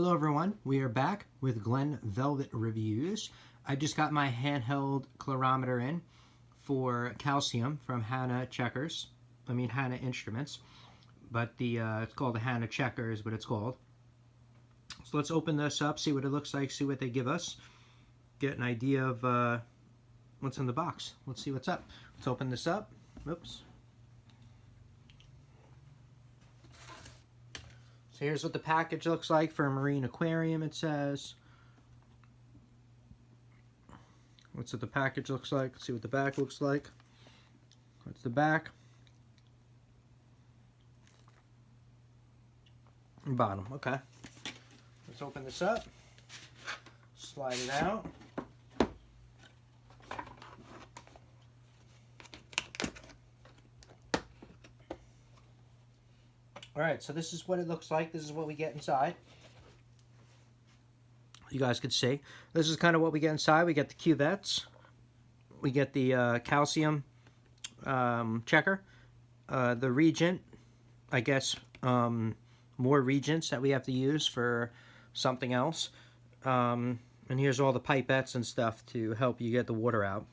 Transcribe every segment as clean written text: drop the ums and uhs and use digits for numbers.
Hello everyone, we are back with Glen Velvet Reviews. I just got my handheld calorimeter in for calcium from Hanna Instruments, but it's called the Hanna Checker is what it's called. So let's open this up, see what it looks like, see what they give us, get an idea of what's in the box. Let's see what's up. Let's open this up. Oops. So here's what the package looks like for a marine aquarium, it says. That's what the package looks like. Let's see what the back looks like. That's the back. And bottom, okay. Let's open this up. Slide it out. Alright, so this is what it looks like. This is what we get inside. You guys can see. This is kind of what we get inside. We get the cuvettes. We get the calcium checker. The reagent, I guess, more reagents that we have to use for something else. And here's all the pipettes and stuff to help you get the water out.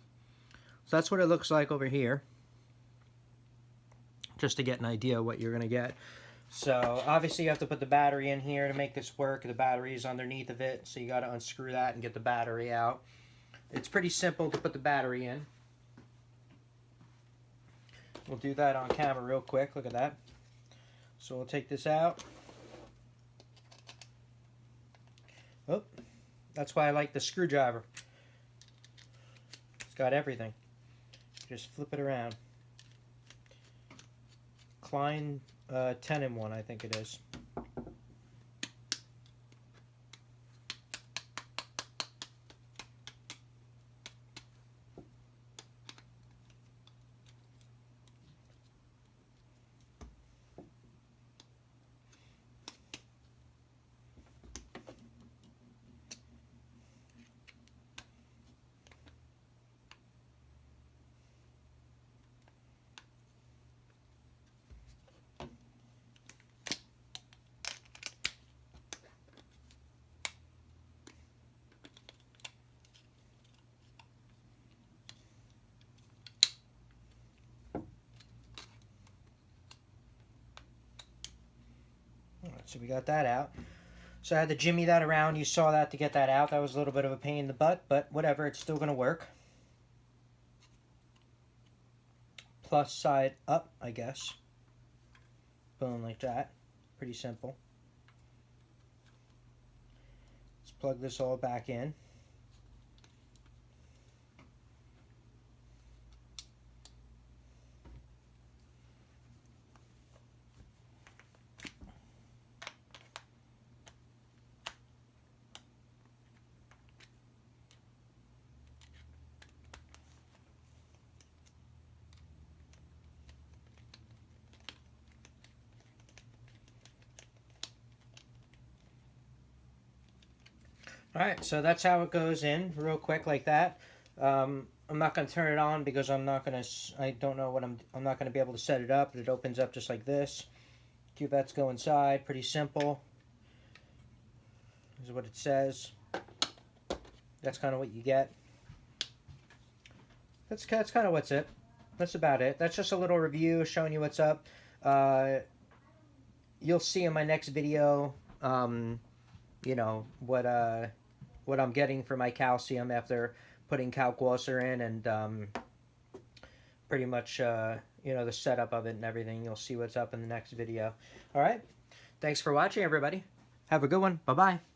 So that's what it looks like over here. Just to get an idea of what you're going to get. So obviously you have to put the battery in here to make this work. The battery is underneath of it, so you got to unscrew that and get the battery out. It's pretty simple to put the battery in. We'll do that on camera real quick. Look at that. So we'll take this out. Oh, that's why I like the screwdriver. It's got everything. Just flip it around. Klein 10-in-1, I think it is. So we got that out. So I had to jimmy that around. You saw that to get that out. That was a little bit of a pain in the butt, but whatever, it's still going to work. Plus side up, I guess. Boom, like that. Pretty simple. Let's plug this all back in. Alright, so that's how it goes in, real quick like that. I'm not going to turn it on because I'm not going to, I don't know what I'm not going to be able to set it up. It opens up just like this. Cuvettes go inside, pretty simple. This is what it says. That's kind of what you get. That's kind of what's it. That's about it. That's just a little review showing you what's up. You'll see in my next video, you know, what I'm getting for my calcium after putting Kalkwasser in and pretty much, you know, the setup of it and everything. You'll see what's up in the next video. All right. Thanks for watching, everybody. Have a good one. Bye-bye.